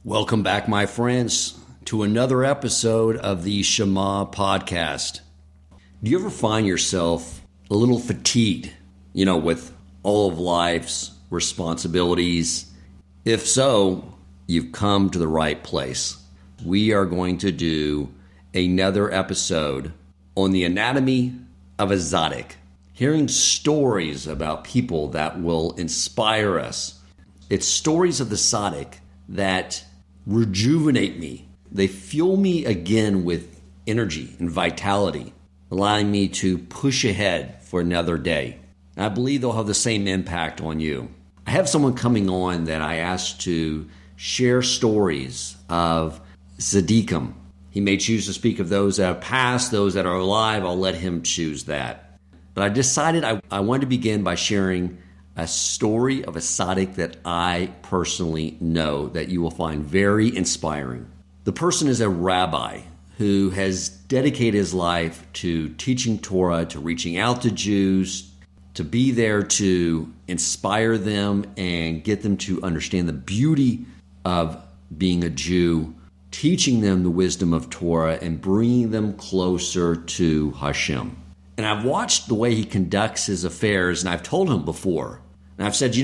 Welcome back, my friends, to another episode of the Shema podcast. Do you ever find yourself a little fatigued, with all of life's responsibilities? If so, you've come to the right place. We are going to do another episode on the anatomy of a Tzadik, hearing stories about people that will inspire us. It's stories of the Tzadik that rejuvenate me. They fuel me again with energy and vitality, allowing me to push ahead for another day. And I believe they'll have the same impact on you. I have someone coming on that I asked to share stories of Tzadikim. He may choose to speak of those that have passed, those that are alive. I'll let him choose that. But I decided I wanted to begin by sharing a story of a Tzadik that I personally know that you will find very inspiring. The person is a rabbi who has dedicated his life to teaching Torah, to reaching out to Jews, to be there to inspire them and get them to understand the beauty of being a Jew, teaching them the wisdom of Torah and bringing them closer to Hashem. And I've watched the way he conducts his affairs, and I've told him before, and I've said,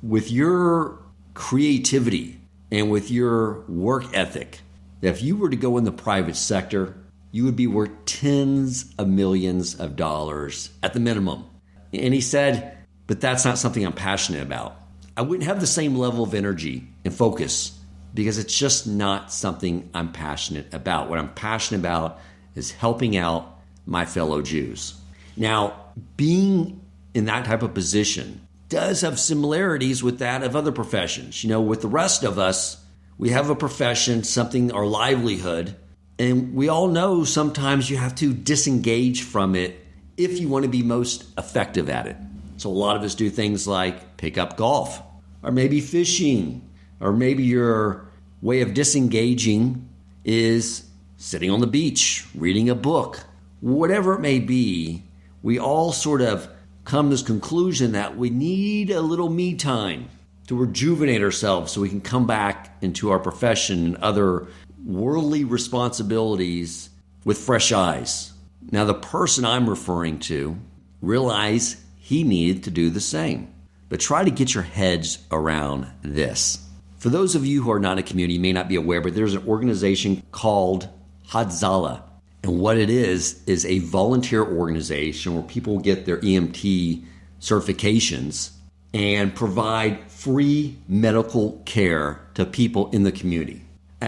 with your creativity and with your work ethic, that if you were to go in the private sector, you would be worth tens of millions of dollars at the minimum. And he said, but that's not something I'm passionate about. I wouldn't have the same level of energy and focus because it's just not something I'm passionate about. What I'm passionate about is helping out my fellow Jews. Now, being in that type of position does have similarities with that of other professions. With the rest of us, we have a profession, something, our livelihood, and we all know sometimes you have to disengage from it if you want to be most effective at it. So a lot of us do things like pick up golf, or maybe fishing, or maybe your way of disengaging is sitting on the beach, reading a book. Whatever it may be, we all sort of come to this conclusion that we need a little me time to rejuvenate ourselves so we can come back into our profession and other worldly responsibilities with fresh eyes. Now, the person I'm referring to realized he needed to do the same. But try to get your heads around this. For those of you who are not in a community, you may not be aware, but there's an organization called Hatzalah. And what it is a volunteer organization where people get their EMT certifications and provide free medical care to people in the community.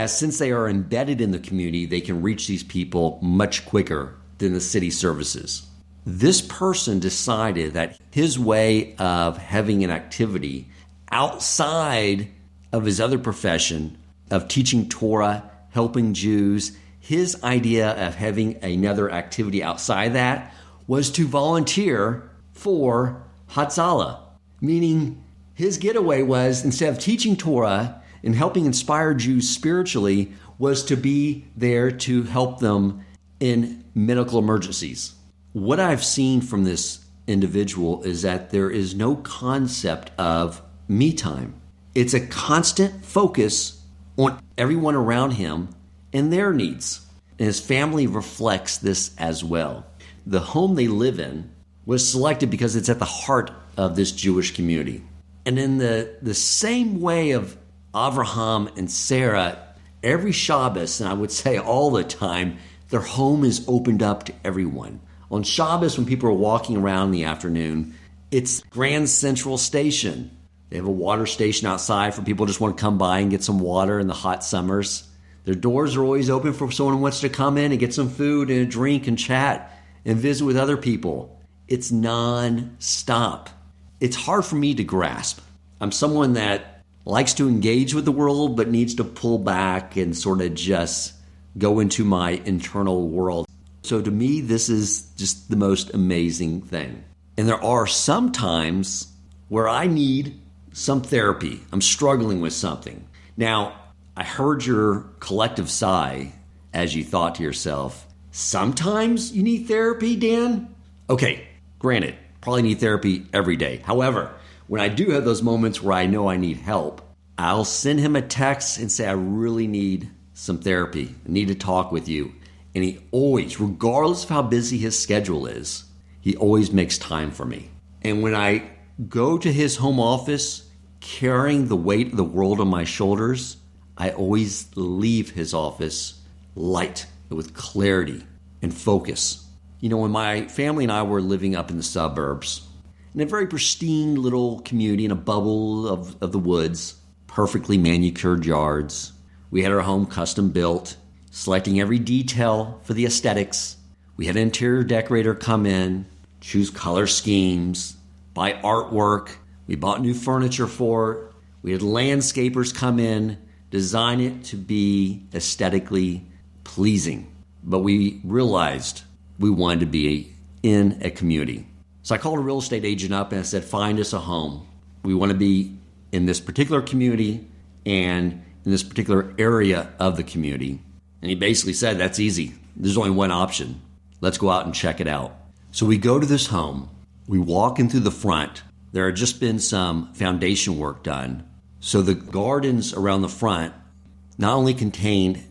Since they are embedded in the community, they can reach these people much quicker than the city services. This person decided that his way of having an activity outside of his other profession of teaching Torah, helping Jews, his idea of having another activity outside that was to volunteer for Hatzalah, meaning his getaway was, instead of teaching Torah and helping inspire Jews spiritually, was to be there to help them in medical emergencies. What I've seen from this individual is that there is no concept of me time. It's a constant focus on everyone around him and their needs. And his family reflects this as well. The home they live in was selected because it's at the heart of this Jewish community. And in the same way of Abraham and Sarah, every Shabbos, and I would say all the time, their home is opened up to everyone. On Shabbos, when people are walking around in the afternoon, it's Grand Central Station. They have a water station outside for people who just want to come by and get some water in the hot summers. Their doors are always open for someone who wants to come in and get some food and a drink and chat and visit with other people. It's non-stop. It's hard for me to grasp. I'm someone that likes to engage with the world but needs to pull back and sort of just go into my internal world. So to me, this is just the most amazing thing. And there are some times where I need some therapy. I'm struggling with something. Now, I heard your collective sigh as you thought to yourself, sometimes you need therapy, Dan? Okay, granted, probably need therapy every day. However, when I do have those moments where I know I need help, I'll send him a text and say, I really need some therapy. I need to talk with you. And he always, regardless of how busy his schedule is, he always makes time for me. And when I go to his home office carrying the weight of the world on my shoulders, I always leave his office light, with clarity and focus. You know, when my family and I were living up in the suburbs, in a very pristine little community in a bubble of the woods, perfectly manicured yards, we had our home custom built, selecting every detail for the aesthetics. We had an interior decorator come in, choose color schemes, buy artwork. We bought new furniture for it. We had landscapers come in, design it to be aesthetically pleasing. But we realized we wanted to be in a community. So I called a real estate agent up and I said, find us a home. We want to be in this particular community and in this particular area of the community. And he basically said, that's easy. There's only one option. Let's go out and check it out. So we go to this home. We walk in through the front. There had just been some foundation work done. So the gardens around the front not only contained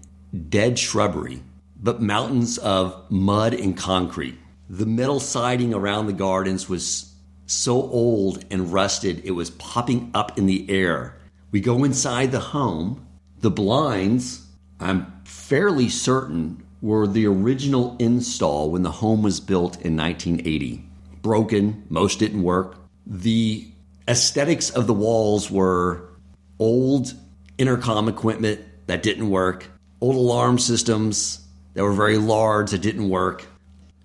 dead shrubbery, but mountains of mud and concrete. The metal siding around the gardens was so old and rusted, it was popping up in the air. We go inside the home. The blinds, I'm fairly certain, were the original install when the home was built in 1980. Broken, most didn't work. The aesthetics of the walls were old intercom equipment that didn't work, old alarm systems that were very large that didn't work.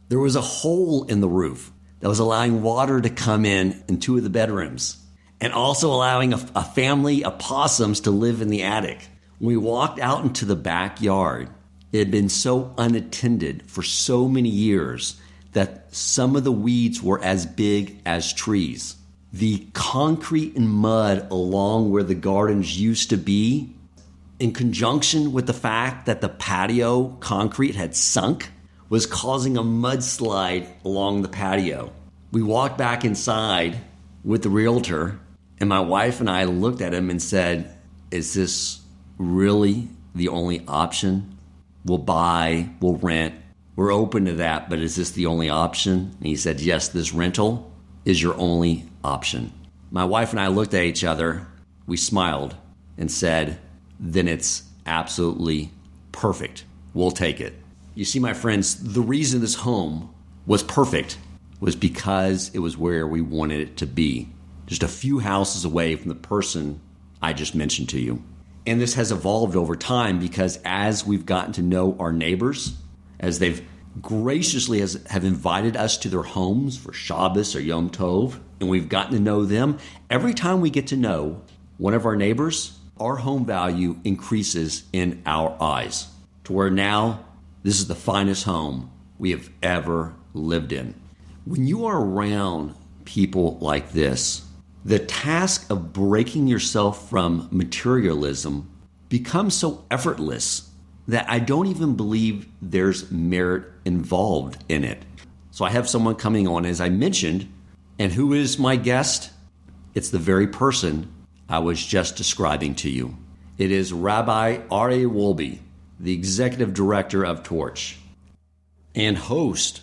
There was a hole in the roof that was allowing water to come in two of the bedrooms and also allowing a family of possums to live in the attic. When we walked out into the backyard, it had been so unattended for so many years that some of the weeds were as big as trees. The concrete and mud along where the gardens used to be, in conjunction with the fact that the patio concrete had sunk, was causing a mudslide along the patio. We walked back inside with the realtor, and my wife and I looked at him and said, is this really the only option? We'll buy, we'll rent. We're open to that, but is this the only option? And he said, yes, this rental is your only option. My wife and I looked at each other. We smiled and said, then it's absolutely perfect. We'll take it. You see, my friends, the reason this home was perfect was because it was where we wanted it to be, just a few houses away from the person I just mentioned to you. And this has evolved over time because as we've gotten to know our neighbors, as they've graciously have invited us to their homes for Shabbos or Yom Tov, and we've gotten to know them, every time we get to know one of our neighbors, our home value increases in our eyes to where now this is the finest home we have ever lived in. When you are around people like this, the task of breaking yourself from materialism becomes so effortless that I don't even believe there's merit involved in it. So I have someone coming on, as I mentioned, and who is my guest? It's the very person I was just describing to you. It is Rabbi Aryeh Wolbe, the executive director of Torch and host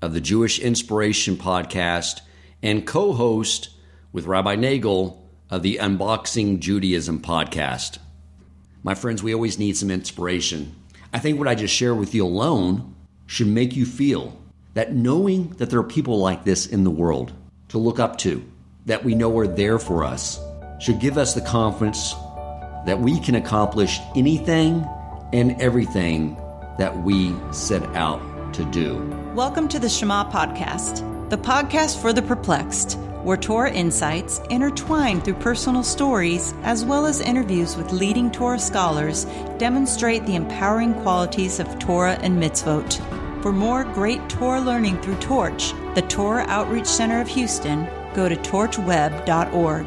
of the Jewish Inspiration podcast and co-host with Rabbi Nagel of the Unboxing Judaism podcast. My friends, we always need some inspiration. I think what I just shared with you alone should make you feel that knowing that there are people like this in the world to look up to, that we know are there for us, should give us the confidence that we can accomplish anything and everything that we set out to do. Welcome to the Shema Podcast, the podcast for the perplexed, where Torah insights intertwined through personal stories as well as interviews with leading Torah scholars demonstrate the empowering qualities of Torah and mitzvot. For more great Torah learning through Torch, the Torah Outreach Center of Houston, go to torchweb.org.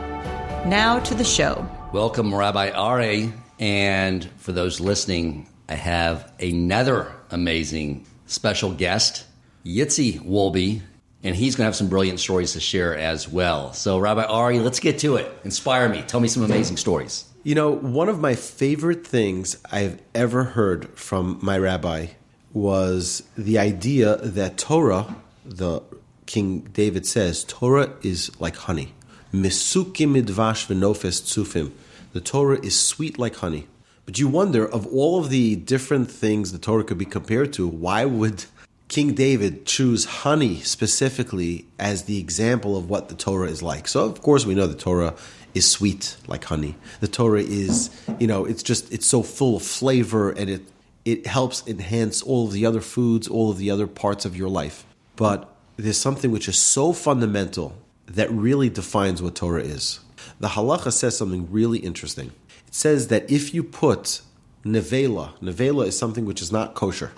Now to the show. Welcome, Rabbi Aryeh. And for those listening, I have another amazing special guest, Yitzi Wolbe. and he's going to have some brilliant stories to share as well. So, Rabbi Aryeh, let's get to it. Inspire me. Tell me some amazing stories. One of my favorite things I've ever heard from my rabbi was the idea that Torah, the King David says, Torah is like honey. Mesukim midvash v'nofes tzufim. The Torah is sweet like honey. But you wonder, of all of the different things the Torah could be compared to, why would King David choose honey specifically as the example of what the Torah is like? So, of course, we know the Torah is sweet like honey. The Torah is, it's so full of flavor, and it helps enhance all of the other foods, all of the other parts of your life. But there's something which is so fundamental that really defines what Torah is. The halacha says something really interesting. It says that if you put nevela is something which is not kosher,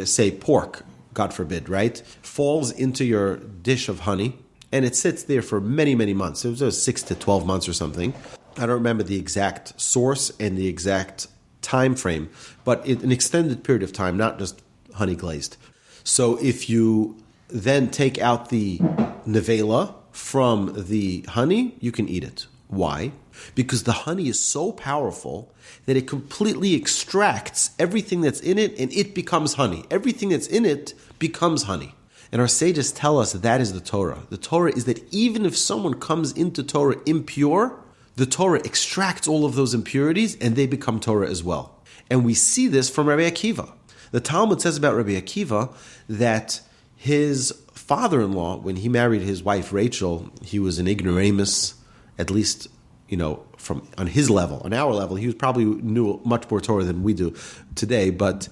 say pork, God forbid, right, falls into your dish of honey, and it sits there for many, many months. It was 6 to 12 months or something. I don't remember the exact source and the exact time frame, but an extended period of time, not just honey glazed. So if you then take out the nevela from the honey, you can eat it. Why? Because the honey is so powerful that it completely extracts everything that's in it, and it becomes honey. Everything that's in it becomes honey. And our sages tell us that is the Torah. The Torah is that even if someone comes into Torah impure, the Torah extracts all of those impurities and they become Torah as well. And we see this from Rabbi Akiva. The Talmud says about Rabbi Akiva that his father-in-law, when he married his wife Rachel, he was an ignoramus, at least, from on his level. On our level, he probably knew much more Torah than we do today, but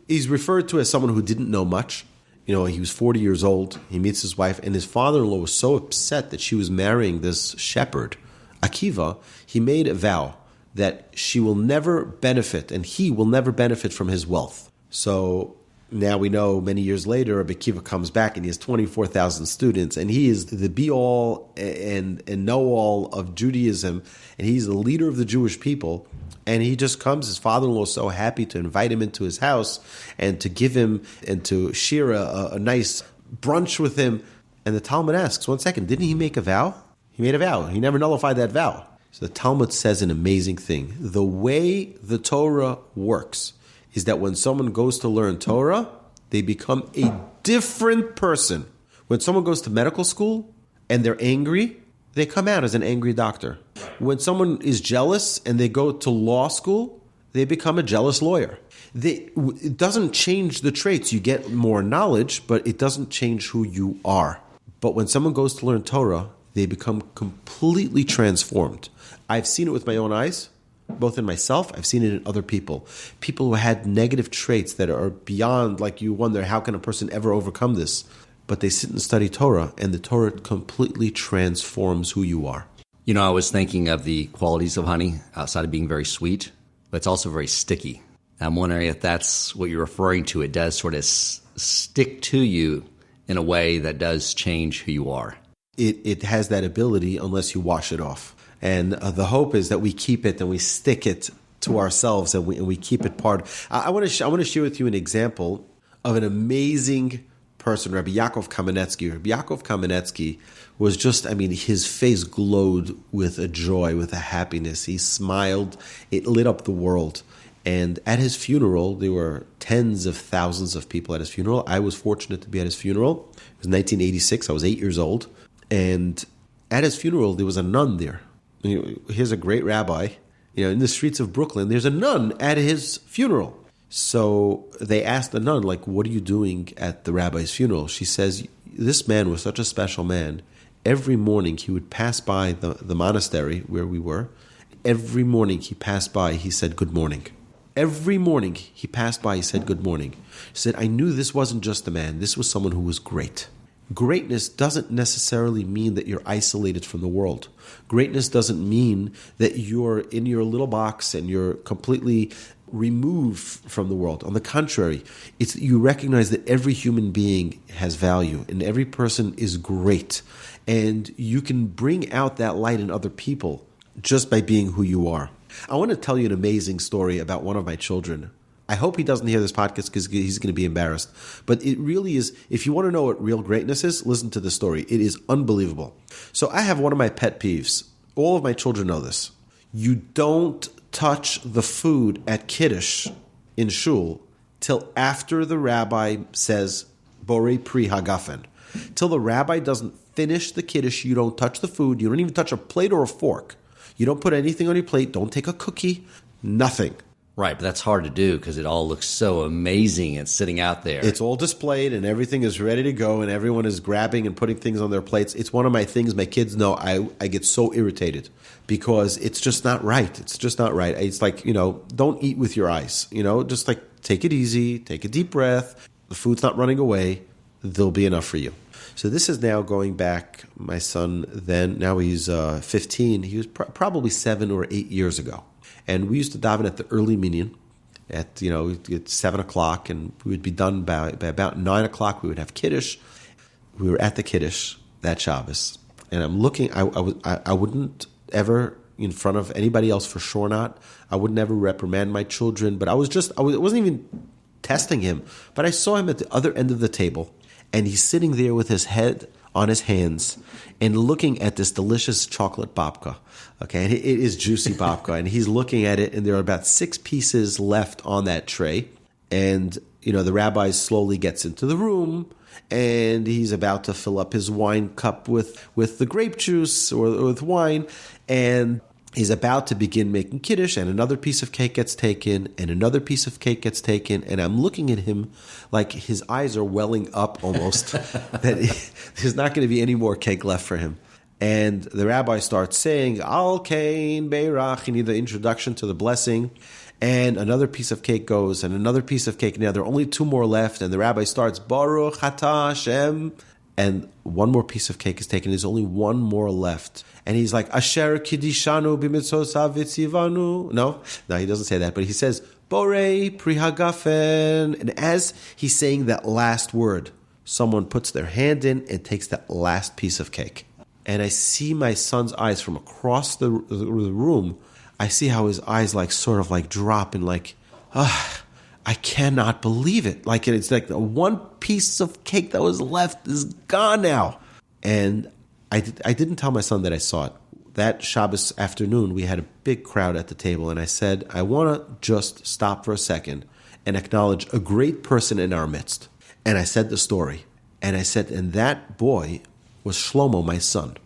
he's referred to as someone who didn't know much. He was 40 years old. He meets his wife, and his father-in-law was so upset that she was marrying this shepherd, Akiva. He made a vow that she will never benefit, and he will never benefit from his wealth. So now we know many years later, Rabbi Akiva comes back and he has 24,000 students, and he is the be-all and know-all of Judaism, and he's the leader of the Jewish people. And he just comes, his father-in-law is so happy to invite him into his house and to give him and to share a nice brunch with him. And the Talmud asks, 1 second, didn't he make a vow? He made a vow. He never nullified that vow. So the Talmud says an amazing thing. The way the Torah works is that when someone goes to learn Torah, they become a different person. When someone goes to medical school and they're angry, they come out as an angry doctor. When someone is jealous and they go to law school, they become a jealous lawyer. It doesn't change the traits. You get more knowledge, but it doesn't change who you are. But when someone goes to learn Torah, they become completely transformed. I've seen it with my own eyes, both in myself, I've seen it in other people. People who had negative traits that are beyond, like you wonder, how can a person ever overcome this? But they sit and study Torah, and the Torah completely transforms who you are. I was thinking of the qualities of honey outside of being very sweet, but it's also very sticky. I'm wondering if that's what you're referring to. It does sort of stick to you in a way that does change who you are. It has that ability unless you wash it off. And the hope is that we keep it and we stick it to ourselves and we keep it part. I want to share with you an example of an amazing person, Rabbi Yaakov Kamenetsky. Rabbi Yaakov Kamenetsky was just, his face glowed with a joy, with a happiness. He smiled. It lit up the world. And at his funeral, there were tens of thousands of people at his funeral. I was fortunate to be at his funeral. It was 1986. I was 8 years old. And at his funeral, there was a nun there. Here's a great rabbi. In the streets of Brooklyn, there's a nun at his funeral. So they asked the nun, what are you doing at the rabbi's funeral? She says, this man was such a special man. Every morning he would pass by the monastery where we were. Every morning he passed by, he said, good morning. Every morning he passed by, he said, good morning. He said, I knew this wasn't just a man. This was someone who was great. Greatness doesn't necessarily mean that you're isolated from the world. Greatness doesn't mean that you're in your little box and you're completely removed from the world. On the contrary, it's you recognize that every human being has value and every person is great. And you can bring out that light in other people just by being who you are. I want to tell you an amazing story about one of my children I hope he doesn't hear this podcast because he's going to be embarrassed. But it really is, if you want to know what real greatness is, listen to this story. It is unbelievable. So I have one of my pet peeves. All of my children know this. You don't touch the food at Kiddush in shul till after the rabbi says, Borei Pri Hagafen. Till the rabbi doesn't finish the Kiddush, you don't touch the food. You don't even touch a plate or a fork. You don't put anything on your plate. Don't take a cookie. Nothing. Right, but that's hard to do because it all looks so amazing and sitting out there. It's all displayed and everything is ready to go and everyone is grabbing and putting things on their plates. It's one of my things. My kids know I get so irritated because it's just not right. It's just not right. It's like, don't eat with your eyes. Just like take it easy, take a deep breath. The food's not running away. There'll be enough for you. So this is now going back, my son then, now he's 15. He was probably 7 or 8 years ago. And we used to daven at the early minyan at 7 o'clock, and we would be done by about 9 o'clock. We would have Kiddush. We were at the Kiddush that Shabbos. And I'm looking, I wouldn't ever, in front of anybody else for sure not, I would never reprimand my children, but I wasn't even testing him. But I saw him at the other end of the table, and he's sitting there with his head on his hands and looking at this delicious chocolate babka. Okay, and it is juicy babka, and he's looking at it, and there are about 6 pieces left on that tray. And, the rabbi slowly gets into the room, and he's about to fill up his wine cup with the grape juice or with wine, and he's about to begin making Kiddush, and another piece of cake gets taken, and another piece of cake gets taken, and I'm looking at him like his eyes are welling up almost, that there's not going to be any more cake left for him. And the rabbi starts saying, Al Kain Beirach, you need the introduction to the blessing, and another piece of cake goes, and another piece of cake. Now there are only 2 more left, and the rabbi starts, Baruch Atah Hashem, and one more piece of cake is taken. There's only 1 more left. And he's like, Asher Kidishanu b'mitzosav v'tzivanu. No, he doesn't say that, but he says, Borei Pri Hagafen. And as he's saying that last word, someone puts their hand in and takes that last piece of cake. And I see my son's eyes from across the room. I see how his eyes sort of drop and I cannot believe it. It's like the one piece of cake that was left is gone now. And I didn't tell my son that I saw it. That Shabbos afternoon, we had a big crowd at the table, and I said, I want to just stop for a second and acknowledge a great person in our midst. And I said the story. And I said, and that boy was Shlomo, my son.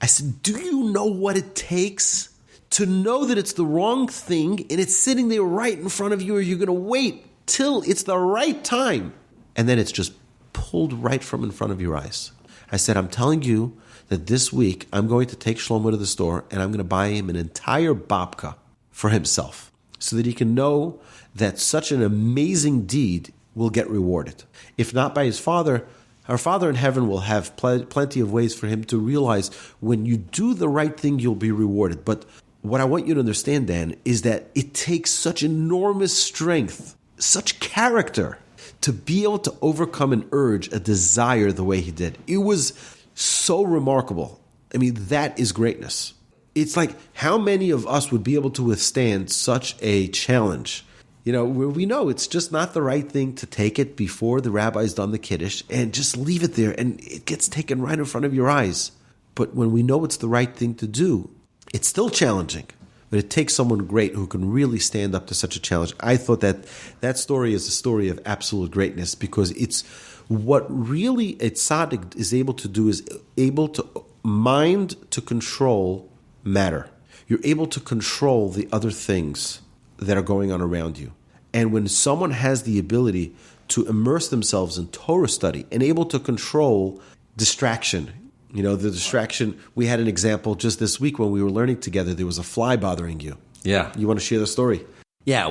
I said, do you know what it takes to know that it's the wrong thing and it's sitting there right in front of you, or you're going to wait till it's the right time? And then it's just pulled right from in front of your eyes. I said, I'm telling you that this week I'm going to take Shlomo to the store and I'm going to buy him an entire babka for himself so that he can know that such an amazing deed will get rewarded. If not by his father, our Father in heaven will have plenty of ways for him to realize when you do the right thing, you'll be rewarded. But what I want you to understand, Dan, is that it takes such enormous strength, such character, to be able to overcome an urge, a desire the way he did. It was so remarkable. I mean, that is greatness. It's like, how many of us would be able to withstand such a challenge? Where we know it's just not the right thing to take it before the rabbi's done the Kiddush and just leave it there and it gets taken right in front of your eyes. But when we know it's the right thing to do, it's still challenging. But it takes someone great who can really stand up to such a challenge. I thought that story is a story of absolute greatness because it's what really a tzaddik is able to do, is able to mind to control matter. You're able to control the other things that are going on around you. And when someone has the ability to immerse themselves in Torah study and able to control distraction, the distraction, we had an example just this week when we were learning together, there was a fly bothering you. Yeah. You want to share the story? Yeah,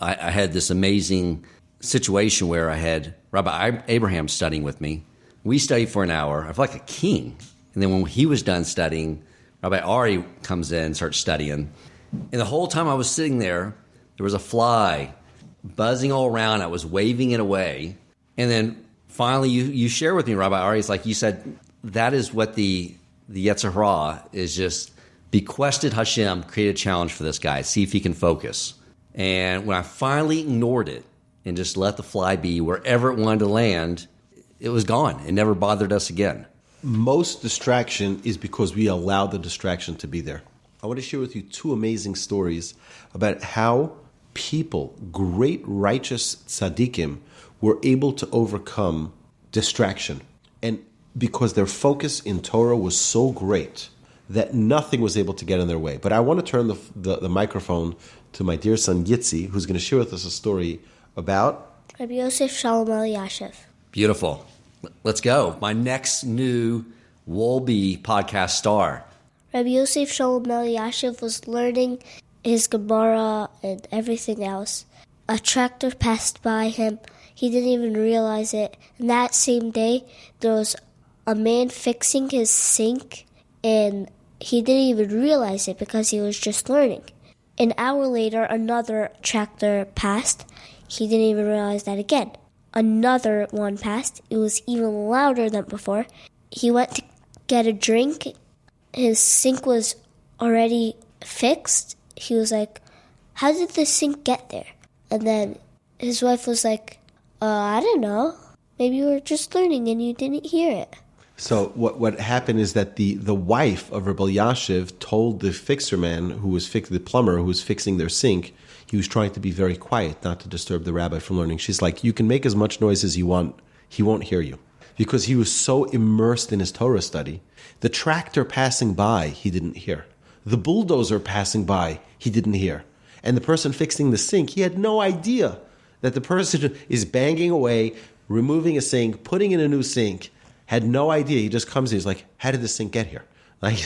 I had this amazing situation where I had Rabbi Abraham studying with me. We studied for an hour. I felt like a king. And then when he was done studying, Rabbi Aryeh comes in and starts studying. And the whole time I was sitting there, there was a fly buzzing all around. I was waving it away. And then finally you share with me, Rabbi Aryeh, it's like you said, that is what the Yetzer Hara is, just bequested Hashem, create a challenge for this guy, see if he can focus. And when I finally ignored it and just let the fly be wherever it wanted to land, it was gone. It never bothered us again. Most distraction is because we allow the distraction to be there. I want to share with you two amazing stories about how people, great righteous tzadikim, were able to overcome distraction. And because their focus in Torah was so great that nothing was able to get in their way. But I want to turn the microphone to my dear son Yitzi, who's going to share with us a story about Rabbi Yosef Shalom Eliashiv. Beautiful. Let's go. My next new Wolbe podcast star. Rabbi Yosef Shalom Eliashiv was learning his Gemara and everything else. A tractor passed by him. He didn't even realize it. And that same day, there was a man fixing his sink, and he didn't even realize it because he was just learning. An hour later, another tractor passed. He didn't even realize that again. Another one passed. It was even louder than before. He went to get a drink. His sink was already fixed. He was like, how did the sink get there? And then his wife was like, I don't know. Maybe you were just learning and you didn't hear it. So what happened is that the wife of Rabbi Yashiv told the fixer man the plumber who was fixing their sink, he was trying to be very quiet, not to disturb the rabbi from learning. She's like, you can make as much noise as you want, he won't hear you. Because he was so immersed in his Torah study. The tractor passing by, he didn't hear. The bulldozer passing by, he didn't hear. And the person fixing the sink, he had no idea that the person is banging away, removing a sink, putting in a new sink, had no idea. He just comes in, he's like, how did this sink get here? Like,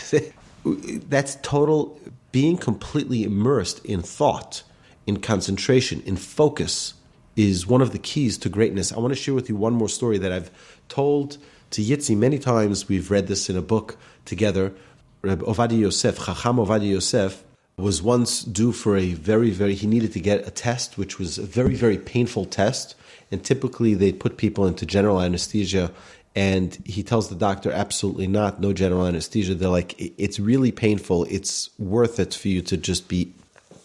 that's total being completely immersed in thought, in concentration, in focus is one of the keys to greatness. I want to share with you one more story that I've told to Yitzi many times. We've read this in a book together. Rabbi Ovadia Yosef, Chacham Ovadia Yosef, was once due for he needed to get a test, which was a very, very painful test. And typically they put people into general anesthesia. And he tells the doctor, absolutely not, no general anesthesia. They're like, it's really painful. It's worth it for you to just be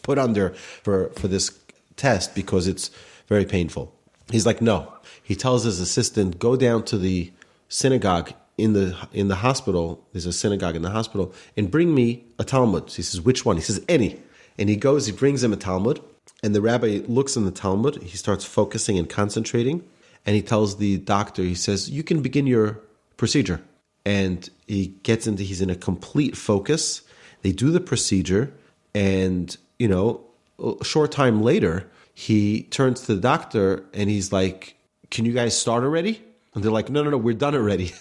put under for this test because it's very painful. He's like, no. He tells his assistant, go down to the synagogue in the hospital. There's a synagogue in the hospital, and bring me a Talmud. He says, which one? He says, any. And he goes, he brings him a Talmud, and the rabbi looks in the Talmud. He starts focusing and concentrating, and he tells the doctor, he says, you can begin your procedure. And he's in a complete focus. They do the procedure, and, a short time later, he turns to the doctor and he's like, can you guys start already? And they're like, no, we're done already.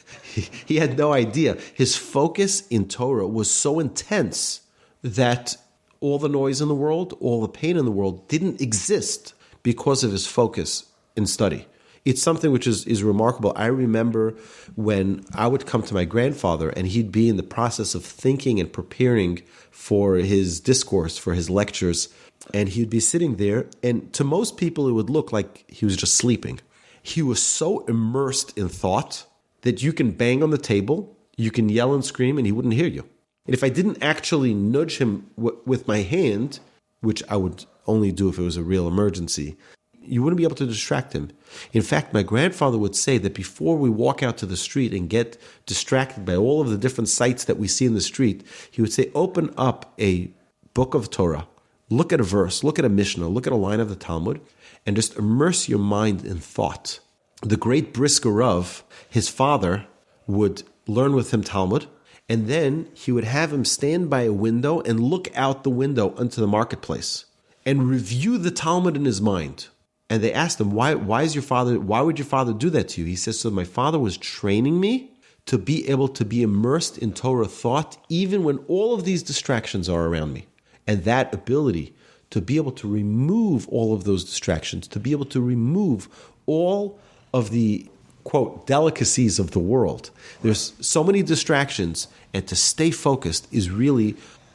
He had no idea. His focus in Torah was so intense that all the noise in the world, all the pain in the world didn't exist because of his focus in study. It's something which is remarkable. I remember when I would come to my grandfather and he'd be in the process of thinking and preparing for his discourse, for his lectures, and he'd be sitting there, and to most people it would look like he was just sleeping. He was so immersed in thought that you can bang on the table, you can yell and scream, and he wouldn't hear you. And if I didn't actually nudge him with my hand, which I would only do if it was a real emergency, you wouldn't be able to distract him. In fact, my grandfather would say that before we walk out to the street and get distracted by all of the different sights that we see in the street, he would say, open up a book of Torah, look at a verse, look at a Mishnah, look at a line of the Talmud, and just immerse your mind in thought. The great Brisker Rav, his father, would learn with him Talmud, and then he would have him stand by a window and look out the window onto the marketplace and review the Talmud in his mind. And they asked him, why would your father do that to you? He says, so my father was training me to be able to be immersed in Torah thought even when all of these distractions are around me. And that ability to be able to remove all of those distractions, to be able to remove all of the, quote, delicacies of the world. There's so many distractions, and to stay focused is really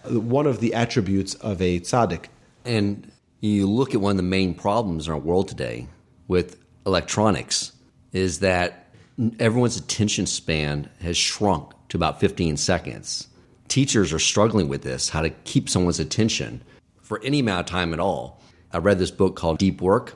one of the attributes of a tzaddik. And you look at one of the main problems in our world today with electronics is that everyone's attention span has shrunk to about 15 seconds. Teachers are struggling with this, how to keep someone's attention for any amount of time at all. I read this book called Deep Work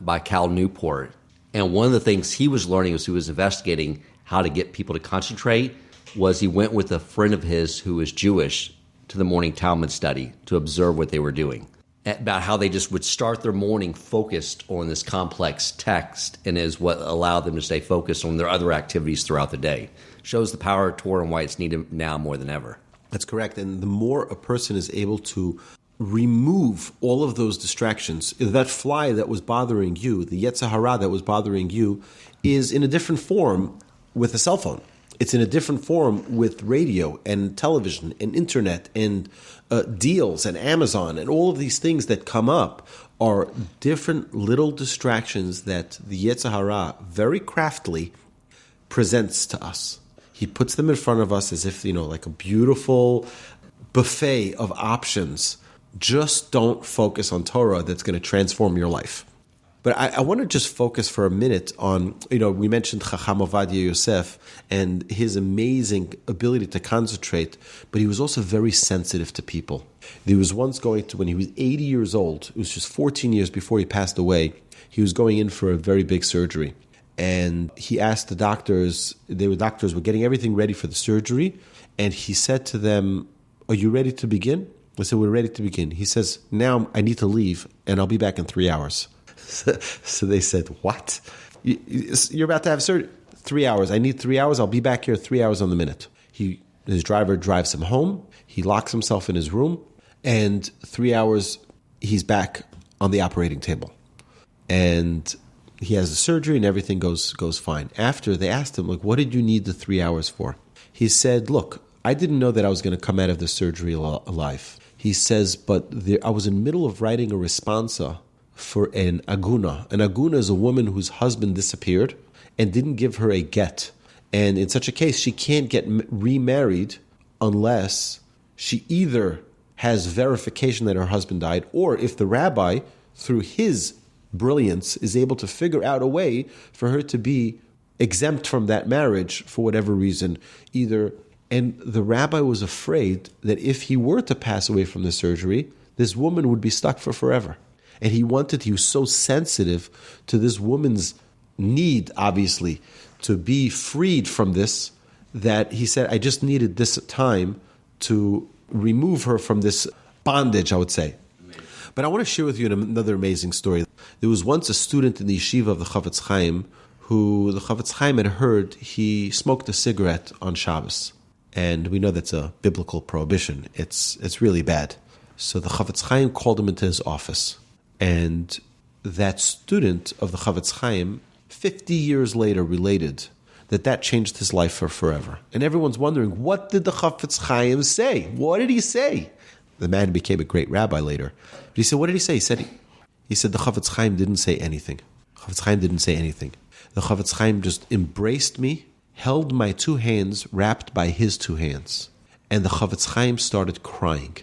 by Cal Newport. And one of the things he was learning as he was investigating how to get people to concentrate was he went with a friend of his who was Jewish to the morning Talmud study to observe what they were doing, about how they just would start their morning focused on this complex text and is what allowed them to stay focused on their other activities throughout the day. Shows the power of Torah and why it's needed now more than ever. That's correct. And the more a person is able to remove all of those distractions, that fly that was bothering you, the Yetzer Hara that was bothering you, is in a different form with a cell phone. It's in a different form with radio and television and internet and deals and Amazon, and all of these things that come up are different little distractions that the Yetzer Hara very craftily presents to us. He puts them in front of us as if, like a beautiful buffet of options. Just don't focus on Torah that's going to transform your life. But I want to just focus for a minute on, we mentioned Chacham Ovadia Yosef and his amazing ability to concentrate, but he was also very sensitive to people. He was once when he was 80 years old, it was just 14 years before he passed away, he was going in for a very big surgery. And he asked the doctors, doctors were getting everything ready for the surgery, and he said to them, "Are you ready to begin?" I said, "We're ready to begin." He says, "Now I need to leave, and I'll be back in 3 hours." So they said, "What? You're about to have surgery? 3 hours. I need 3 hours. I'll be back here 3 hours on the minute." His driver drives him home. He locks himself in his room, and 3 hours, he's back on the operating table. And he has the surgery, and everything goes fine. After, they asked him, "What did you need the 3 hours for?" He said, "Look, I didn't know that I was going to come out of the surgery alive." He says, "But I was in the middle of writing a responsa for an aguna. An aguna is a woman whose husband disappeared and didn't give her a get. And in such a case, she can't get remarried unless she either has verification that her husband died, or if the rabbi, through his brilliance, is able to figure out a way for her to be exempt from that marriage for whatever reason, And the rabbi was afraid that if he were to pass away from the surgery, this woman would be stuck for forever. And he was so sensitive to this woman's need, obviously, to be freed from this, that he said, I just needed this time to remove her from this bondage, I would say. Amazing. But I want to share with you another amazing story. There was once a student in the yeshiva of the Chavetz Chaim who the Chavetz Chaim had heard he smoked a cigarette on Shabbos. And we know that's a biblical prohibition. It's really bad. So the Chavetz Chaim called him into his office. And that student of the Chavetz Chaim, 50 years later, related that changed his life for forever. And everyone's wondering, what did the Chavetz Chaim say? What did he say? The man became a great rabbi later. But he said, what did he say? He said the Chavetz Chaim didn't say anything. Chavetz Chaim didn't say anything. The Chavetz Chaim just embraced me, held my two hands wrapped by his two hands. And the Chavetz Chaim started crying.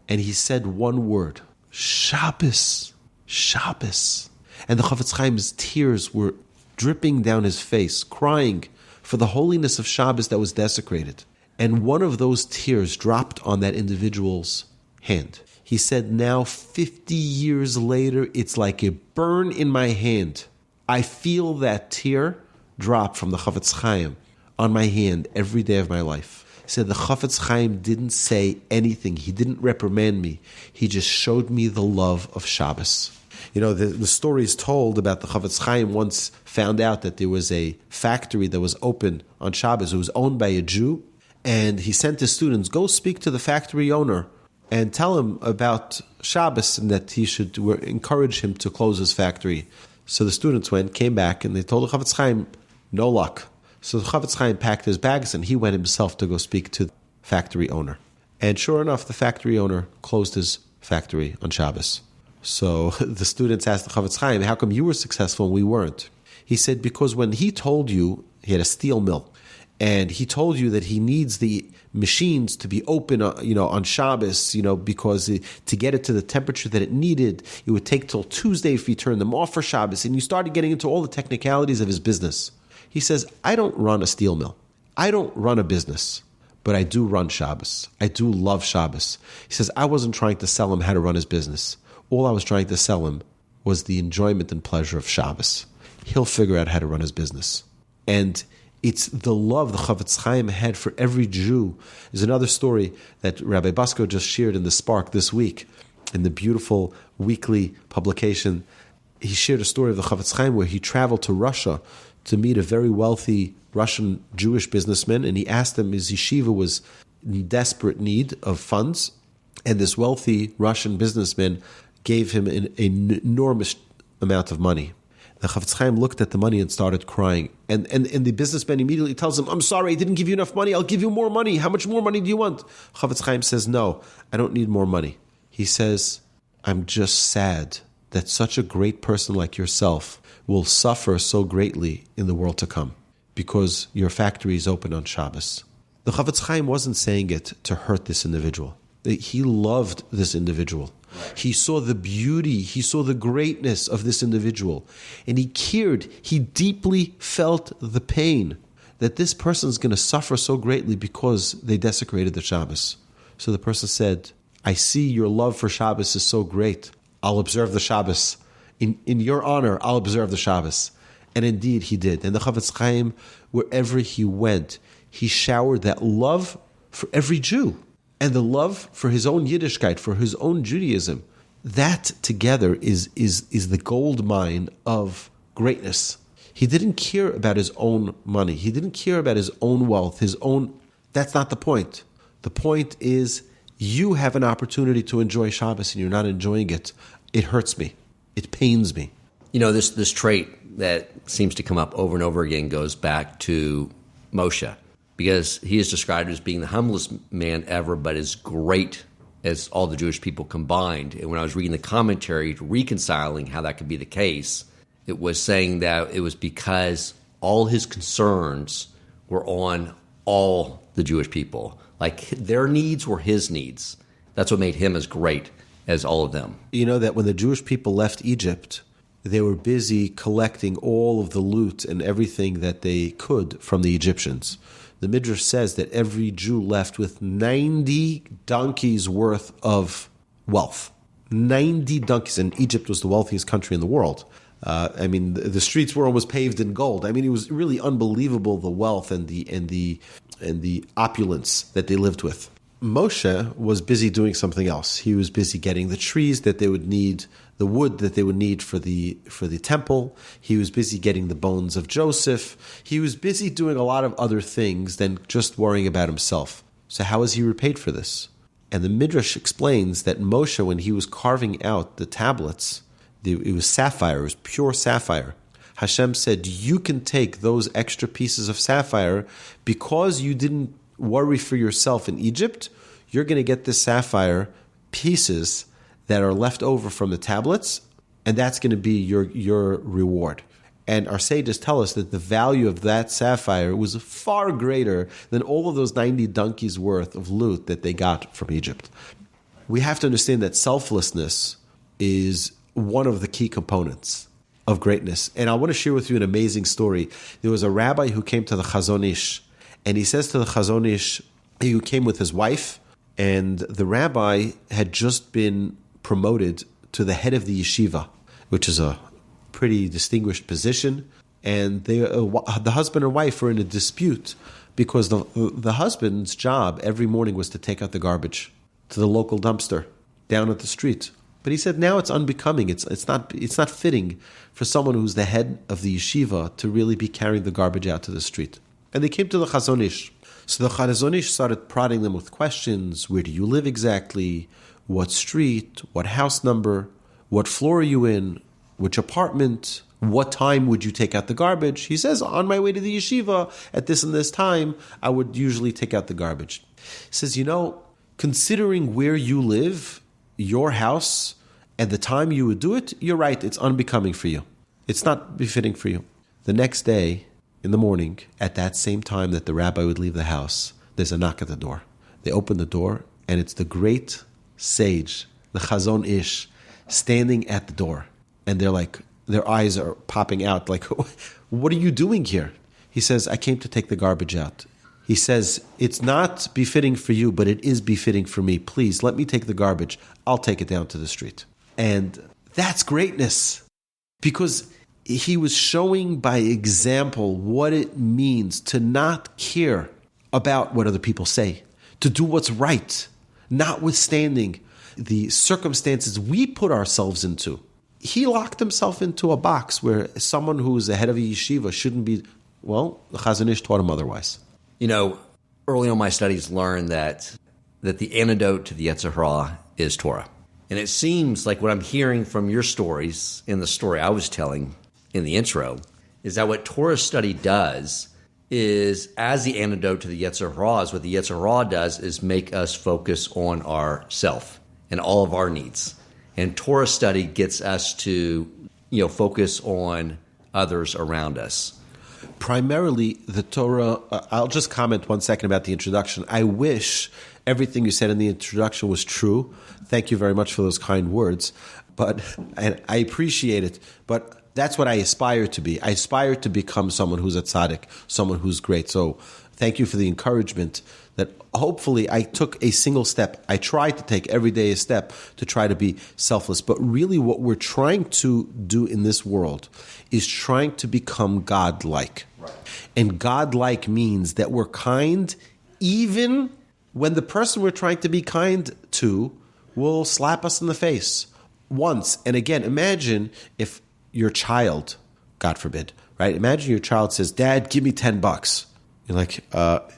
And he said one word, Shabbos, Shabbos. And the Chavetz Chaim's tears were dripping down his face, crying for the holiness of Shabbos that was desecrated. And one of those tears dropped on that individual's hand. He said, now 50 years later, it's like a burn in my hand. I feel that tear drop from the Chavetz Chaim on my hand every day of my life. He said the Chavetz Chaim didn't say anything. He didn't reprimand me. He just showed me the love of Shabbos. The story is told about the Chavetz Chaim once found out that there was a factory that was open on Shabbos. It was owned by a Jew. And he sent his students, go speak to the factory owner and tell him about Shabbos and that he should encourage him to close his factory. So the students came back, and they told the Chavetz Chaim, no luck. So the Chavetz Chaim packed his bags, and he went himself to go speak to the factory owner. And sure enough, the factory owner closed his factory on Shabbos. So the students asked the Chavetz Chaim, how come you were successful and we weren't? He said, because when he told you, he had a steel mill, and he told you that he needs the machines to be open, on Shabbos, because to get it to the temperature that it needed, it would take till Tuesday if you turned them off for Shabbos. And you started getting into all the technicalities of his business. He says, I don't run a steel mill. I don't run a business, but I do run Shabbos. I do love Shabbos. He says, I wasn't trying to sell him how to run his business. All I was trying to sell him was the enjoyment and pleasure of Shabbos. He'll figure out how to run his business. And it's the love the Chavetz Chaim had for every Jew. There's another story that Rabbi Basko just shared in the Spark this week, in the beautiful weekly publication. He shared a story of the Chavetz Chaim where he traveled to Russia to meet a very wealthy Russian Jewish businessman, and he asked him, his yeshiva was in desperate need of funds, and this wealthy Russian businessman gave him an enormous amount of money. The Chavetz Chaim looked at the money and started crying. And the businessman immediately tells him, I'm sorry, I didn't give you enough money. I'll give you more money. How much more money do you want? Chavetz Chaim says, no, I don't need more money. He says, I'm just sad that such a great person like yourself will suffer so greatly in the world to come because your factory is open on Shabbos. The Chavetz Chaim wasn't saying it to hurt this individual. He loved this individual. He saw the beauty, he saw the greatness of this individual. And he cared, he deeply felt the pain that this person is going to suffer so greatly because they desecrated the Shabbos. So the person said, I see your love for Shabbos is so great. I'll observe the Shabbos. In your honor, I'll observe the Shabbos. And indeed he did. And the Chavetz Chaim, wherever he went, he showered that love for every Jew. And the love for his own Yiddishkeit, for his own Judaism, that together is the gold mine of greatness. He didn't care about his own money. He didn't care about his own wealth, that's not the point. The point is, you have an opportunity to enjoy Shabbos and you're not enjoying it. It hurts me. It pains me. You know, this trait that seems to come up over and over again goes back to Moshe, because he is described as being the humblest man ever, but as great as all the Jewish people combined. And when I was reading the commentary, reconciling how that could be the case, it was saying that it was because all his concerns were on all the Jewish people. Like, their needs were his needs. That's what made him as great as all of them. You know that when the Jewish people left Egypt, they were busy collecting all of the loot and everything that they could from the Egyptians. The Midrash says that every Jew left with 90 donkeys worth of wealth. 90 donkeys. And Egypt was the wealthiest country in the world. The streets were almost paved in gold. I mean, it was really unbelievable, the wealth and the opulence that they lived with. Moshe was busy doing something else. He was busy getting the trees that they would need, the wood that they would need for the temple. He was busy getting the bones of Joseph. He was busy doing a lot of other things than just worrying about himself. So how was he repaid for this? And the Midrash explains that Moshe, when he was carving out the tablets, it was sapphire, it was pure sapphire. Hashem said, you can take those extra pieces of sapphire because you didn't worry for yourself in Egypt. You're going to get the sapphire pieces that are left over from the tablets, and that's going to be your reward. And our sages tell us that the value of that sapphire was far greater than all of those 90 donkeys worth of loot that they got from Egypt. We have to understand that selflessness is one of the key components of greatness. And I want to share with you an amazing story. There was a rabbi who came to the Chazon Ish, and he says to the Chazon Ish, he came with his wife, and the rabbi had just been promoted to the head of the yeshiva, which is a pretty distinguished position. And the husband and wife were in a dispute because the husband's job every morning was to take out the garbage to the local dumpster down at the street. But he said now it's unbecoming. It's not fitting for someone who's the head of the yeshiva to really be carrying the garbage out to the street. And they came to the Chazon Ish. So the Chazon Ish started prodding them with questions. Where do you live exactly? What street? What house number? What floor are you in? Which apartment? What time would you take out the garbage? He says, on my way to the yeshiva at this and this time, I would usually take out the garbage. He says, considering where you live, your house, and the time you would do it, you're right, it's unbecoming for you. It's not befitting for you. The next day, in the morning, at that same time that the rabbi would leave the house, there's a knock at the door. They open the door, and it's the great sage, the Chazon Ish, standing at the door. And they're like, their eyes are popping out, like, what are you doing here? He says, I came to take the garbage out. He says, it's not befitting for you, but it is befitting for me. Please, let me take the garbage. I'll take it down to the street. And that's greatness. Because he was showing by example what it means to not care about what other people say, to do what's right, notwithstanding the circumstances we put ourselves into. He locked himself into a box where someone who is the head of a yeshiva shouldn't be, well, the Chazon Ish taught him otherwise. You know, early on my studies learned that the antidote to the Yetzer Hara is Torah. And it seems like what I'm hearing from your stories in the story I was telling in the intro is that what Torah study does is, as the antidote to the Yetzer Hara, is what the Yetzer Hara does is make us focus on ourself and all of our needs. And Torah study gets us to, focus on others around us. Primarily, the Torah, I'll just comment 1 second about the introduction. I wish everything you said in the introduction was true. Thank you very much for those kind words. And I appreciate it. But that's what I aspire to be. I aspire to become someone who's a tzaddik, someone who's great. So thank you for the encouragement that hopefully I took a single step. I try to take every day a step to try to be selfless. But really what we're trying to do in this world is trying to become God-like. Right. And God-like means that we're kind even when the person we're trying to be kind to will slap us in the face once. And again, imagine if your child, God forbid, right? Imagine your child says, "Dad, give me $10." You're like,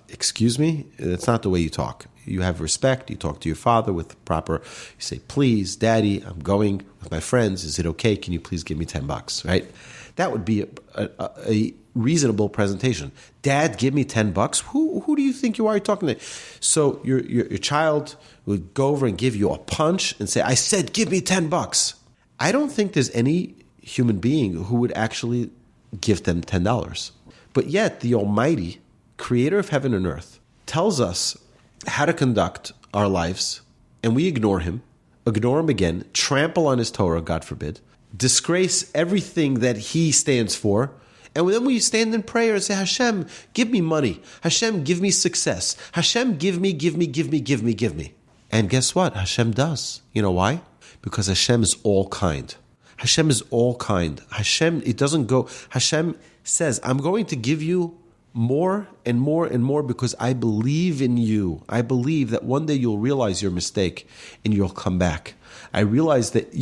excuse me? That's not the way you talk. You have respect. You talk to your father with proper, you say, "Please, Daddy, I'm going with my friends. Is it okay? Can you please give me $10?" Right? That would be a reasonable presentation. "Dad, give me $10." Who do you think you are talking to? So your child would go over and give you a punch and say, "I said, give me $10." I don't think there's any human being who would actually give them $10. But yet the Almighty, creator of heaven and earth, tells us how to conduct our lives, and we ignore him again, trample on his Torah, God forbid, disgrace everything that he stands for, and then we stand in prayer and say, "Hashem, give me money. Hashem, give me success. Hashem, give me. And guess what? Hashem does. You know why? Because Hashem is all kind. Hashem is all kind. Hashem says, "I'm going to give you more and more and more because I believe in you. I believe that one day you'll realize your mistake and you'll come back. I realize that,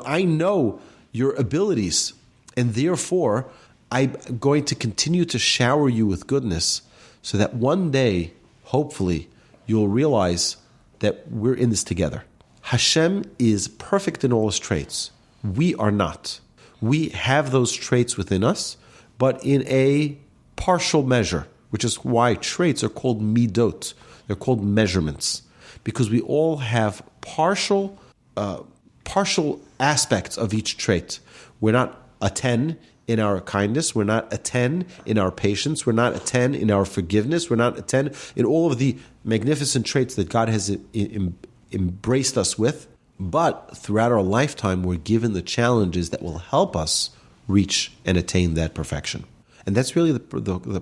I know your abilities, and therefore I'm going to continue to shower you with goodness so that one day, hopefully, you'll realize that we're in this together." Hashem is perfect in all his traits. We are not. We have those traits within us, but in a partial measure, which is why traits are called midot. They're called measurements, because we all have partial aspects of each trait. We're not a 10 in our kindness. We're not a 10 in our patience. We're not a 10 in our forgiveness. We're not a 10 in all of the magnificent traits that God has embraced us with. But throughout our lifetime, we're given the challenges that will help us reach and attain that perfection. And that's really the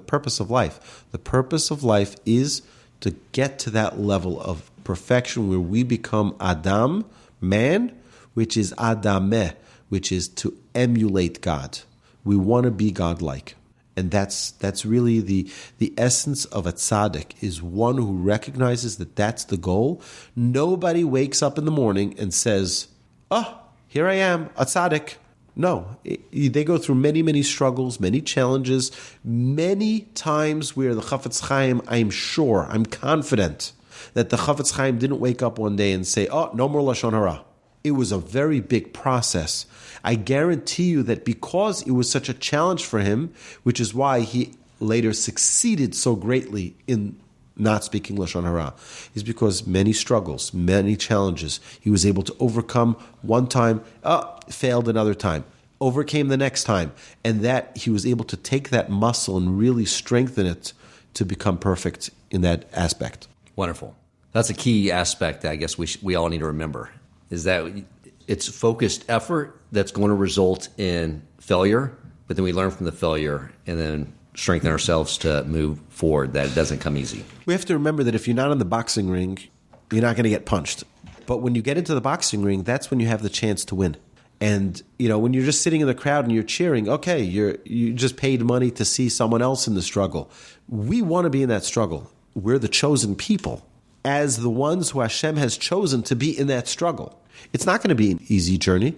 purpose of life. The purpose of life is to get to that level of perfection where we become Adam, man, which is Adameh, which is to emulate God. We want to be God-like. And that's really the essence of a tzaddik, is one who recognizes that that's the goal. Nobody wakes up in the morning and says, "Oh, here I am, a tzaddik." No, they go through many, many struggles, many challenges, many times where the Chafetz Chaim, I'm confident that the Chafetz Chaim didn't wake up one day and say, "Oh, no more Lashon Hara." It was a very big process. I guarantee you that because it was such a challenge for him, which is why he later succeeded so greatly in not speaking Lashon Hara, is because many struggles, many challenges, he was able to overcome one time, failed another time, overcame the next time, and that he was able to take that muscle and really strengthen it to become perfect in that aspect. Wonderful. That's a key aspect that I guess we all need to remember, is that it's focused effort that's going to result in failure, but then we learn from the failure and then strengthen ourselves to move forward, that it doesn't come easy. We have to remember that if you're not in the boxing ring, you're not going to get punched. But when you get into the boxing ring, that's when you have the chance to win. And, when you're just sitting in the crowd and you're cheering, okay, you just paid money to see someone else in the struggle. We want to be in that struggle. We're the chosen people as the ones who Hashem has chosen to be in that struggle. It's not going to be an easy journey.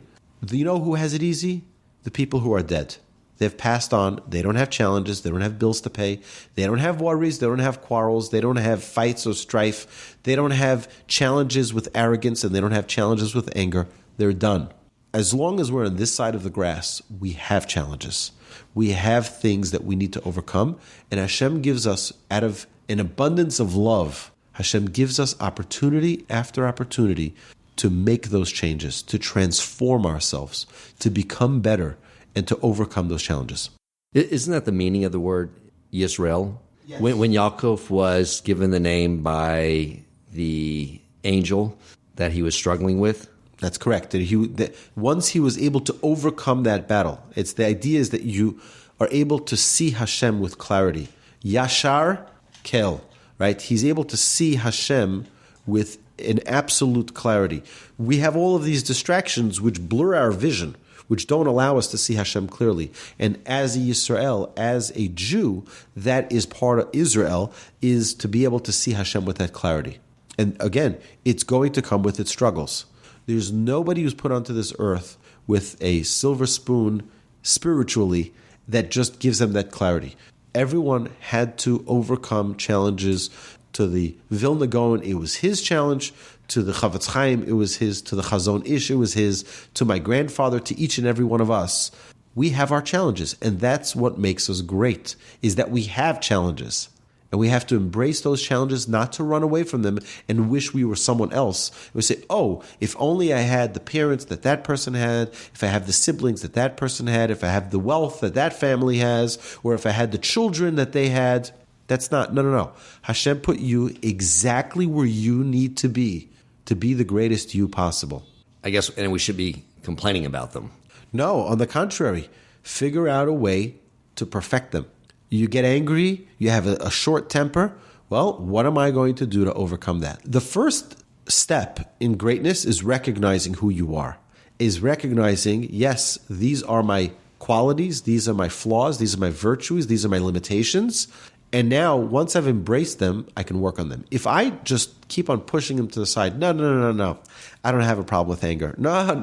You know who has it easy? The people who are dead. They've passed on. They don't have challenges. They don't have bills to pay. They don't have worries. They don't have quarrels. They don't have fights or strife. They don't have challenges with arrogance, and they don't have challenges with anger. They're done. As long as we're on this side of the grass, we have challenges. We have things that we need to overcome. And Hashem gives us, out of an abundance of love, Hashem gives us opportunity after opportunity to make those changes, to transform ourselves, to become better, and to overcome those challenges. Isn't that the meaning of the word Yisrael? Yes. When Yaakov was given the name by the angel that he was struggling with? That's correct. That once he was able to overcome that battle, it's the idea is that you are able to see Hashem with clarity. Yashar Kel, right? He's able to see Hashem with an absolute clarity. We have all of these distractions which blur our vision, which don't allow us to see Hashem clearly. And as a Yisrael, as a Jew, that is part of Israel, is to be able to see Hashem with that clarity. And again, it's going to come with its struggles. There's nobody who's put onto this earth with a silver spoon spiritually that just gives them that clarity. Everyone had to overcome challenges. To the Vilna Gaon, it was his challenge. To the Chavetz Chaim, it was his. To the Chazon Ish, it was his. To my grandfather, to each and every one of us, we have our challenges. And that's what makes us great, is that we have challenges. And we have to embrace those challenges, not to run away from them and wish we were someone else. We say, oh, if only I had the parents that that person had, if I have the siblings that that person had, if I have the wealth that that family has, or if I had the children that they had. That's not, no. Hashem put you exactly where you need to be the greatest you possible. I guess, and we should be complaining about them. No, on the contrary. Figure out a way to perfect them. You get angry, you have a short temper. Well, what am I going to do to overcome that? The first step in greatness is recognizing who you are, is recognizing, yes, these are my qualities, these are my flaws, these are my virtues, these are my limitations. And now, once I've embraced them, I can work on them. If I just keep on pushing them to the side, no. I don't have a problem with anger. No. I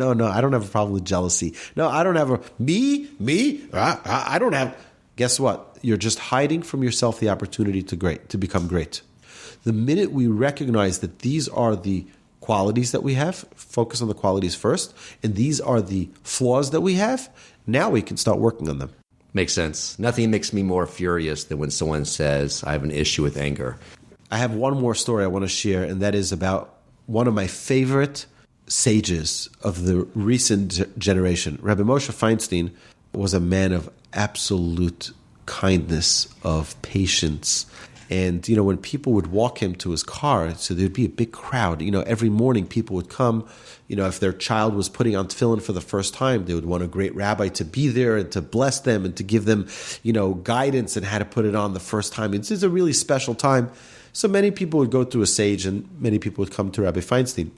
don't have a problem with jealousy. No, I don't have I don't have. Guess what? You're just hiding from yourself the opportunity to become great. The minute we recognize that these are the qualities that we have, focus on the qualities first, and these are the flaws that we have, now we can start working on them. Makes sense. Nothing makes me more furious than when someone says, I have an issue with anger. I have one more story I want to share, and that is about one of my favorite sages of the recent generation. Rabbi Moshe Feinstein was a man of absolute kindness, of patience. And, when people would walk him to his car, so there'd be a big crowd. Every morning people would come. If their child was putting on tefillin for the first time, they would want a great rabbi to be there and to bless them and to give them, guidance on how to put it on the first time. It's a really special time. So many people would go to a sage and many people would come to Rabbi Feinstein.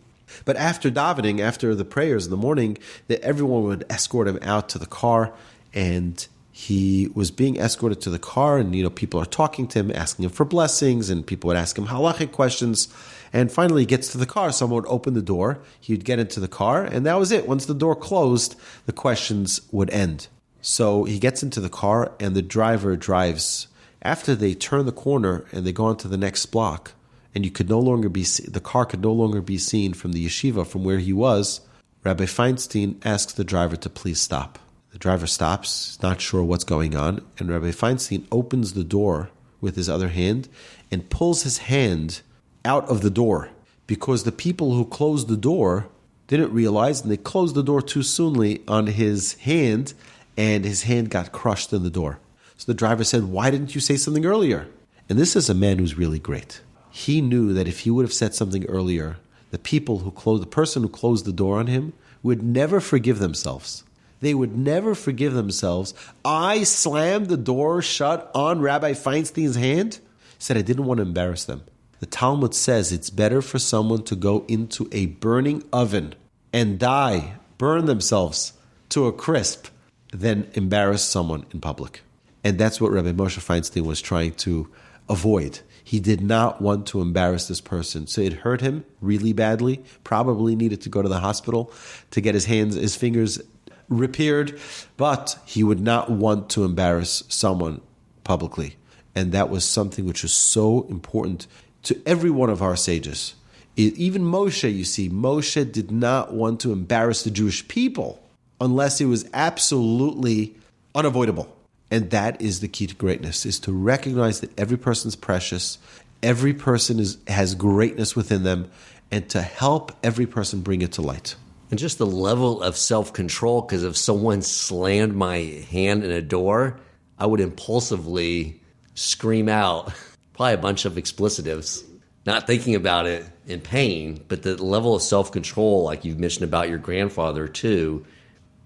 But after davening, after the prayers in the morning, that everyone would escort him out to the car, and he was being escorted to the car, and people are talking to him, asking him for blessings, and people would ask him halachic questions. And finally, he gets to the car. Someone would open the door. He would get into the car, and that was it. Once the door closed, the questions would end. So he gets into the car, and the driver drives. After they turn the corner and they go on to the next block, and the car could no longer be seen from the yeshiva, from where he was, Rabbi Feinstein asks the driver to please stop. The driver stops, not sure what's going on, and Rabbi Feinstein opens the door with his other hand and pulls his hand out of the door, because the people who closed the door didn't realize, and they closed the door too soonly on his hand, and his hand got crushed in the door. So the driver said, why didn't you say something earlier? And this is a man who's really great. He knew that if he would have said something earlier, the person who closed the door on him would never forgive themselves. They would never forgive themselves. I slammed the door shut on Rabbi Feinstein's hand. He said, I didn't want to embarrass them. The Talmud says it's better for someone to go into a burning oven and die, burn themselves to a crisp, than embarrass someone in public. And that's what Rabbi Moshe Feinstein was trying to avoid. He did not want to embarrass this person. So it hurt him really badly, probably needed to go to the hospital to get his fingers repaired, but he would not want to embarrass someone publicly. And that was something which was so important to every one of our sages. Even Moshe, you see, Moshe did not want to embarrass the Jewish people unless it was absolutely unavoidable. And that is the key to greatness, is to recognize that every person's precious, every person has greatness within them, and to help every person bring it to light. And just the level of self-control, because if someone slammed my hand in a door, I would impulsively scream out probably a bunch of explicitives, not thinking about it in pain, but the level of self-control, like you've mentioned about your grandfather too,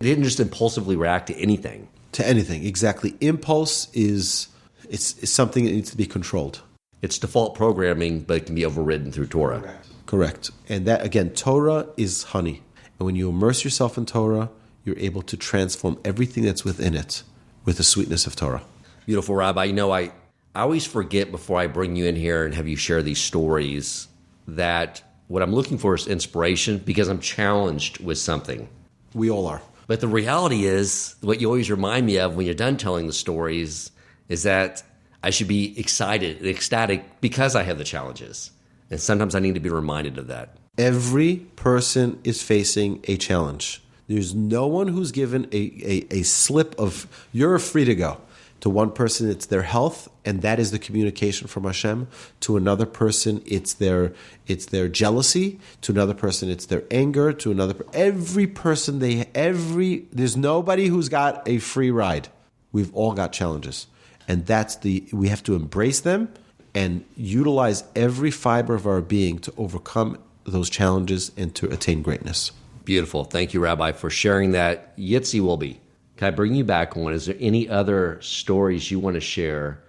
he didn't just impulsively react to anything. To anything, exactly. Impulse is something that needs to be controlled. It's default programming, but it can be overridden through Torah. Correct. And that, again, Torah is honey. And when you immerse yourself in Torah, you're able to transform everything that's within it with the sweetness of Torah. Beautiful, Rabbi. You know, I always forget before I bring you in here and have you share these stories that what I'm looking for is inspiration, because I'm challenged with something. We all are. But the reality is, what you always remind me of when you're done telling the stories is that I should be excited and ecstatic because I have the challenges. And sometimes I need to be reminded of that. Every person is facing a challenge. There's no one who's given a slip of, you're free to go. To one person, it's their health, and that is the communication from Hashem. To another person, it's their jealousy. To another person, it's their anger. To another, every person, there's nobody who's got a free ride. We've all got challenges, and we have to embrace them and utilize every fiber of our being to overcome those challenges and to attain greatness. Beautiful. Thank you, Rabbi, for sharing that. Yitzi Wolbe, can I bring you back on? Is there any other stories you want to share?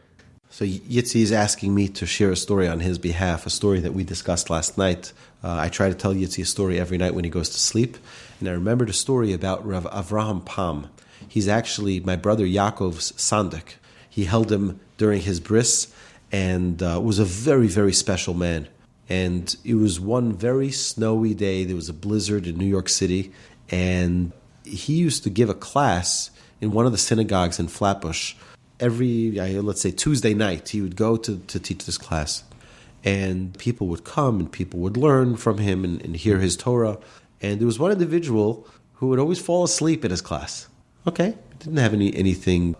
So Yitzi is asking me to share a story on his behalf, a story that we discussed last night. I try to tell Yitzi a story every night when he goes to sleep. And I remembered a story about Rav Avraham Pam. He's actually my brother Yaakov's sandik. He held him during his bris and was a very, very special man. And it was one very snowy day. There was a blizzard in New York City. And he used to give a class in one of the synagogues in Flatbush. Every, let's say, Tuesday night, he would go to teach this class. And people would come and people would learn from him and hear his Torah. And there was one individual who would always fall asleep in his class. Okay, didn't have anything,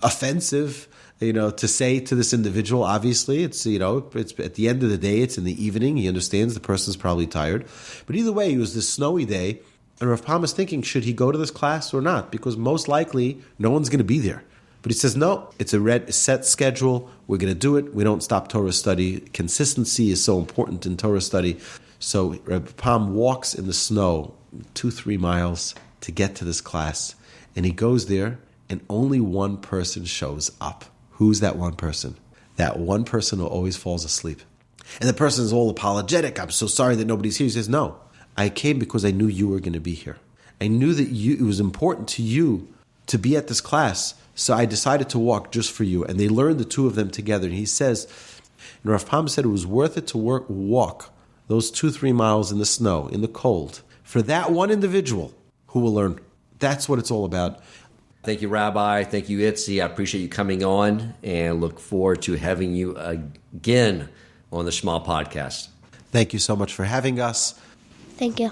offensive, to say to this individual. Obviously, it's at the end of the day, it's in the evening. He understands the person's probably tired. But either way, it was this snowy day. And Rav Pam is thinking, should he go to this class or not? Because most likely, no one's going to be there. But he says, no, it's a set schedule. We're going to do it. We don't stop Torah study. Consistency is so important in Torah study. So Rav Pam walks in the snow 2-3 miles to get to this class. And he goes there, and only one person shows up. Who's that one person? That one person who always falls asleep. And the person is all apologetic. I'm so sorry that nobody's here. He says, no, I came because I knew you were going to be here. I knew that it was important to you to be at this class, so I decided to walk just for you. And they learned, the two of them together. And he says, and Rav Pam said it was worth it to walk those 2-3 miles in the snow, in the cold, for that one individual who will learn. That's what it's all about. Thank you, Rabbi. Thank you, Yitzi. I appreciate you coming on and look forward to having you again on the Shema podcast. Thank you so much for having us. Thank you.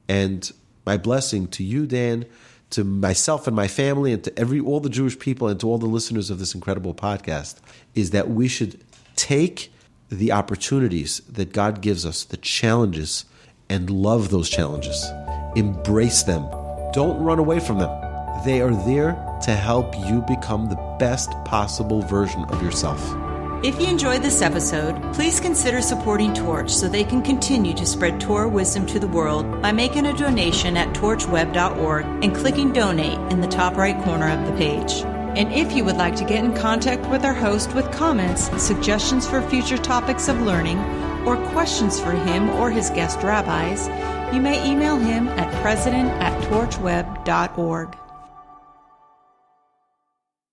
And my blessing to you, Dan, to myself and my family, and to all the Jewish people, and to all the listeners of this incredible podcast, is that we should take the opportunities that God gives us, the challenges, and love those challenges. Embrace them. Don't run away from them. They are there to help you become the best possible version of yourself. If you enjoyed this episode, please consider supporting Torch so they can continue to spread Torah wisdom to the world by making a donation at torchweb.org and clicking donate in the top right corner of the page. And if you would like to get in contact with our host with comments, suggestions for future topics of learning, or questions for him or his guest rabbis, you may email him at president@torchweb.org.